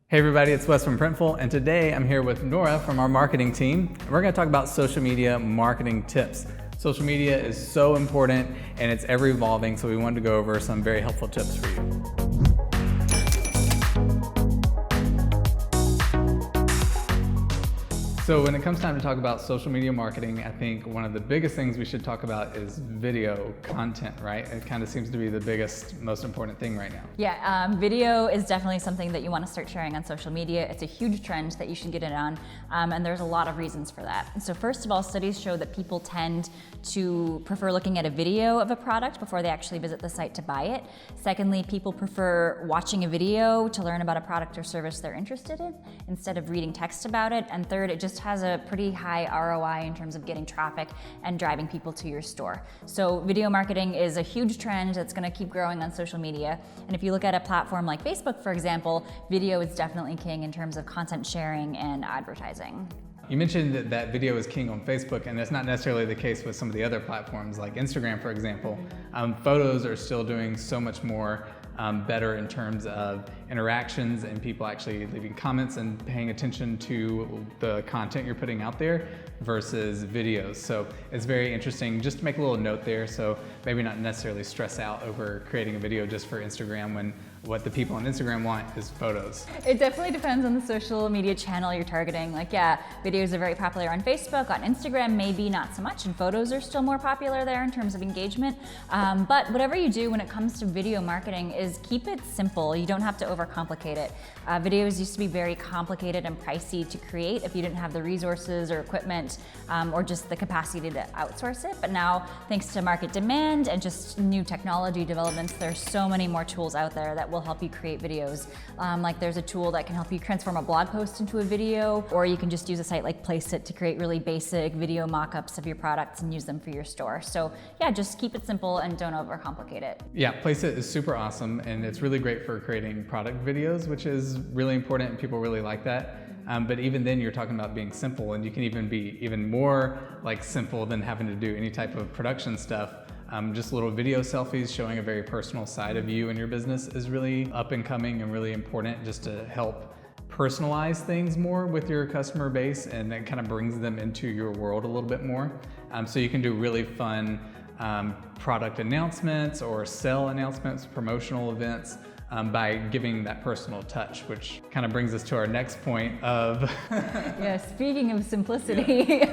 Hey everybody, it's Wes from Printful, and today I'm here with Nora from our marketing team, and we're going to talk about social media marketing tips. Social media is so important and it's ever evolving, so we wanted to go over some very helpful tips for you. So when it comes time to talk about social media marketing, I think one of the biggest things we should talk about is video content, right? It kind of seems to be the biggest, most important thing right now. Yeah, video is definitely something that you want to start sharing on social media. It's a huge trend that you should get in on, and there's a lot of reasons for that. So first of all, studies show that people tend to prefer looking at a video of a product before they actually visit the site to buy it. Secondly, people prefer watching a video to learn about a product or service they're interested in instead of reading text about it. And third, it just has a pretty high ROI in terms of getting traffic and driving people to your store. So video marketing is a huge trend that's going to keep growing on social media. And if you look at a platform like Facebook, for example, video is definitely king in terms of content sharing and advertising. You mentioned that video is king on Facebook, and that's not necessarily the case with some of the other platforms like Instagram, for example. Photos are still doing so much more better in terms of interactions and people actually leaving comments and paying attention to the content you're putting out there versus videos. So it's very interesting. Just to make a little note there, so maybe not necessarily stress out over creating a video just for Instagram when what the people on Instagram want is photos. It definitely depends on the social media channel you're targeting. Like, yeah, videos are very popular on Facebook, on Instagram, maybe not so much, and photos are still more popular there in terms of engagement. But whatever you do when it comes to video marketing is keep it simple. You don't have to overcomplicate it. Videos used to be very complicated and pricey to create if you didn't have the resources or equipment or just the capacity to outsource it. But now, thanks to market demand and just new technology developments, there's so many more tools out there that will help you create videos. Like there's a tool that can help you transform a blog post into a video, or you can just use a site like Placeit to create really basic video mock-ups of your products and use them for your store. So yeah, just keep it simple and don't overcomplicate it. Yeah, Placeit is super awesome, and it's really great for creating product videos, which is really important and people really like that. But even then you're talking about being simple, and you can even be even more like simple than having to do any type of production stuff. Just little video selfies showing a very personal side of you and your business is really up and coming and really important just to help personalize things more with your customer base, and that kind of brings them into your world a little bit more. So you can do really fun product announcements or sell announcements, promotional events, by giving that personal touch, which kind of brings us to our next point of yeah, speaking of simplicity,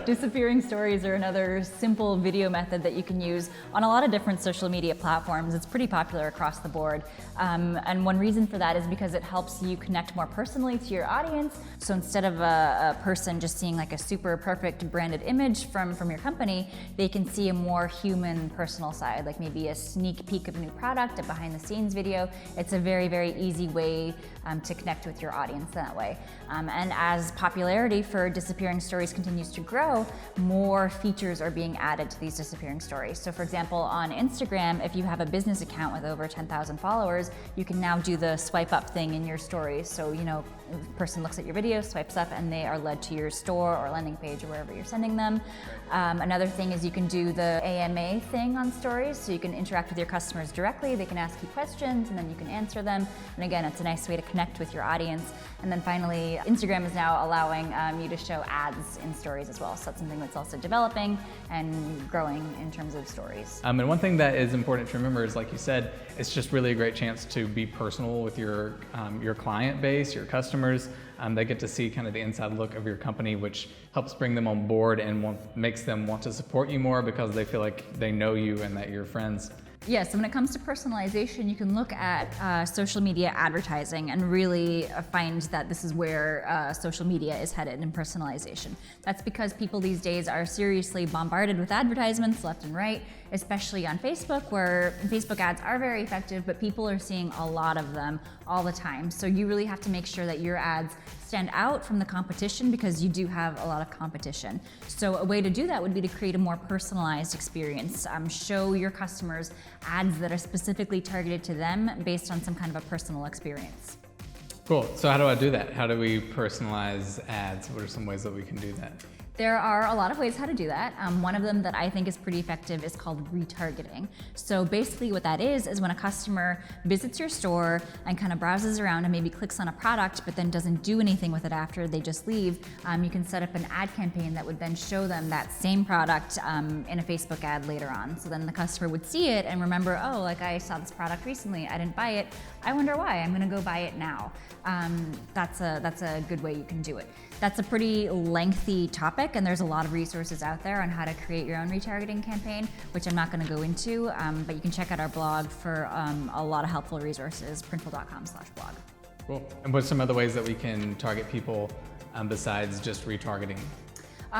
disappearing stories are another simple video method that you can use on a lot of different social media platforms. It's pretty popular across the board. And one reason for that is because it helps you connect more personally to your audience. So instead of a person just seeing like a super perfect branded image from your company, they can see a more human, personal side, like maybe a sneak peek of a new product, a behind the scenes video. It's a very, very easy way to connect with your audience that way. And as popularity for disappearing stories continues to grow, more features are being added to these disappearing stories. So for example, on Instagram, if you have a business account with over 10,000 followers, you can now do the swipe up thing in your stories. So, you know, the person looks at your video, swipes up, and they are led to your store or landing page or wherever you're sending them. Another thing is you can do the AMA thing on stories, so you can interact with your customers directly. They can ask you questions and then you can answer them. And again, it's a nice way to connect with your audience. And then finally, Instagram is now allowing you to show ads in stories as well. So that's something that's also developing and growing in terms of stories. And one thing that is important to remember is, like you said, it's just really a great chance to be personal with your client base, your customers. They get to see kind of the inside look of your company, which helps bring them on board and makes them want to support you more because they feel like they know you and that you're friends. Yeah, so when it comes to personalization, you can look at social media advertising and really find that this is where social media is headed in personalization. That's because people these days are seriously bombarded with advertisements left and right, especially on Facebook, where Facebook ads are very effective, but people are seeing a lot of them all the time. So you really have to make sure that your ads stand out from the competition because you do have a lot of competition. So a way to do that would be to create a more personalized experience. Show your customers ads that are specifically targeted to them based on some kind of a personal experience. Cool. So how do I do that? How do we personalize ads? What are some ways that we can do that? There are a lot of ways how to do that. One of them that I think is pretty effective is called retargeting. So basically what that is when a customer visits your store and kind of browses around and maybe clicks on a product but then doesn't do anything with it after they just leave, you can set up an ad campaign that would then show them that same product in a Facebook ad later on. So then the customer would see it and remember, oh, like I saw this product recently, I didn't buy it, I wonder why, I'm gonna go buy it now. That's a good way you can do it. That's a pretty lengthy topic, and there's a lot of resources out there on how to create your own retargeting campaign, which I'm not going to go into, but you can check out our blog for a lot of helpful resources, printful.com/blog. Cool. And what's some other ways that we can target people besides just retargeting?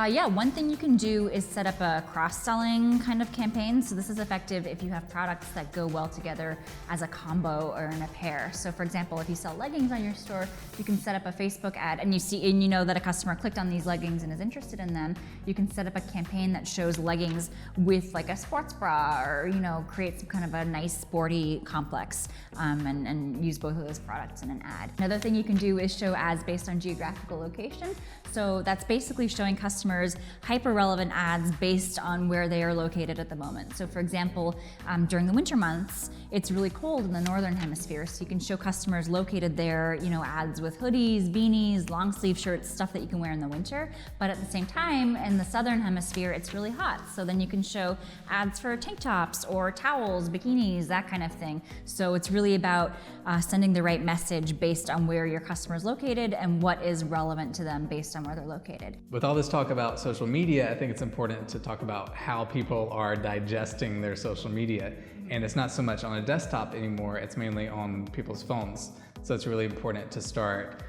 Yeah, one thing you can do is set up a cross-selling kind of campaign. So this is effective if you have products that go well together as a combo or in a pair. So for example, if you sell leggings on your store, you can set up a Facebook ad and you know that a customer clicked on these leggings and is interested in them. You can set up a campaign that shows leggings with like a sports bra, or create some kind of a nice sporty complex, and use both of those products in an ad. Another thing you can do is show ads based on geographical location. So that's basically showing customers hyper-relevant ads based on where they are located at the moment. So for example, during the winter months, it's really cold in the northern hemisphere, so you can show customers located there, ads with hoodies, beanies, long sleeve shirts, stuff that you can wear in the winter. But at the same time, in the southern hemisphere, it's really hot. So then you can show ads for tank tops or towels, bikinis, that kind of thing. So it's really about sending the right message based on where your customer is located and what is relevant to them based on where they're located. With all this talk about social media, I think it's important to talk about how people are digesting their social media. And it's not so much on a desktop anymore, it's mainly on people's phones. So it's really important to start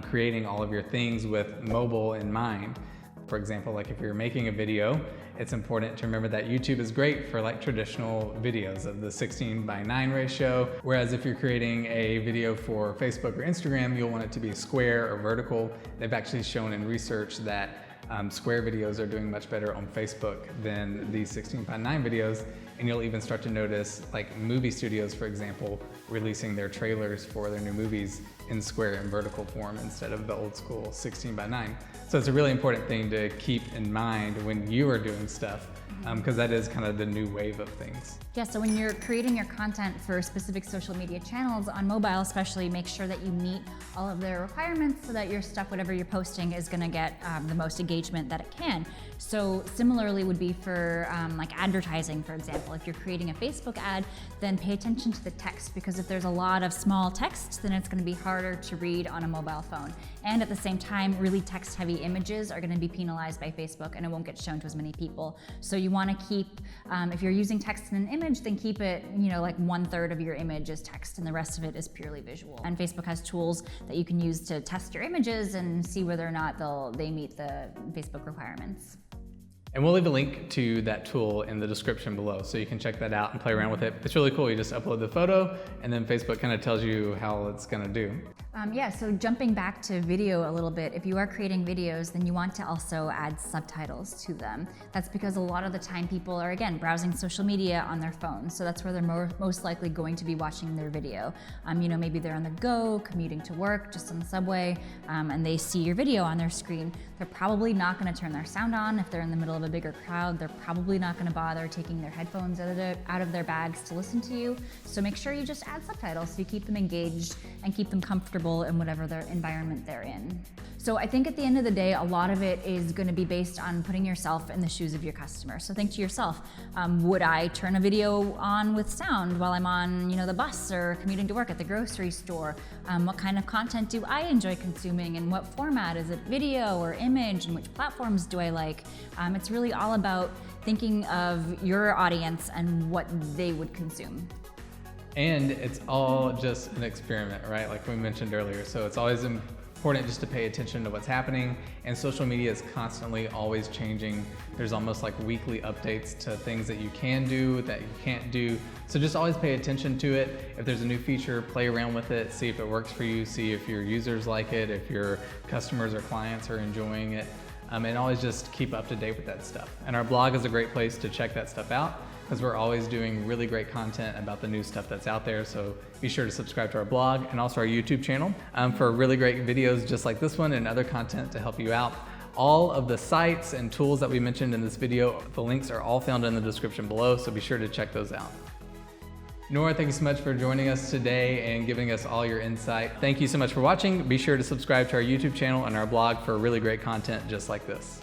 creating all of your things with mobile in mind. For example, like if you're making a video, it's important to remember that YouTube is great for like traditional videos of the 16:9 ratio. Whereas if you're creating a video for Facebook or Instagram, you'll want it to be square or vertical. They've actually shown in research that square videos are doing much better on Facebook than these 16:9 videos. And you'll even start to notice like movie studios, for example, releasing their trailers for their new movies in square and vertical form instead of the old school 16:9. So it's a really important thing to keep in mind when you are doing stuff, because that is kind of the new wave of things. Yeah, so when you're creating your content for specific social media channels, on mobile especially, make sure that you meet all of their requirements so that your stuff, whatever you're posting, is gonna get the most engagement that it can. So similarly would be for like advertising, for example. If you're creating a Facebook ad, then pay attention to the text, because if there's a lot of small text, then it's gonna be harder to read on a mobile phone. And at the same time, really text-heavy images are gonna be penalized by Facebook and it won't get shown to as many people. So you wanna keep, if you're using text in an image, then keep it, like 1/3 of your image is text and the rest of it is purely visual. And Facebook has tools that you can use to test your images and see whether or not they meet the Facebook requirements. And we'll leave a link to that tool in the description below, so you can check that out and play around with it. It's really cool. You just upload the photo and then Facebook kind of tells you how it's gonna do. Yeah, so jumping back to video a little bit, if you are creating videos, then you want to also add subtitles to them. That's because a lot of the time people are, again, browsing social media on their phones, so that's where they're most likely going to be watching their video. Maybe they're on the go, commuting to work, just on the subway, and they see your video on their screen. They're probably not gonna turn their sound on if they're in the middle of a bigger crowd. They're probably not gonna bother taking their headphones out of their bags to listen to you. So make sure you just add subtitles so you keep them engaged and keep them comfortable in whatever their environment they're in. So I think at the end of the day, a lot of it is gonna be based on putting yourself in the shoes of your customer. So think to yourself, would I turn a video on with sound while I'm on the bus or commuting to work at the grocery store? What kind of content do I enjoy consuming, and what format? Is it video or image, and which platforms do I like? It's really all about thinking of your audience and what they would consume. And it's all just an experiment, right? Like we mentioned earlier. So it's always important just to pay attention to what's happening, and social media is constantly always changing. There's almost like weekly updates to things that you can do, that you can't do. So just always pay attention to it. If there's a new feature, play around with it, see if it works for you, see if your users like it, if your customers or clients are enjoying it, and always just keep up to date with that stuff. And our blog is a great place to check that stuff out, because we're always doing really great content about the new stuff that's out there. So be sure to subscribe to our blog and also our YouTube channel for really great videos just like this one and other content to help you out. All of the sites and tools that we mentioned in this video, the links are all found in the description below, so be sure to check those out. Nora, thank you so much for joining us today and giving us all your insight. Thank you so much for watching. Be sure to subscribe to our YouTube channel and our blog for really great content just like this.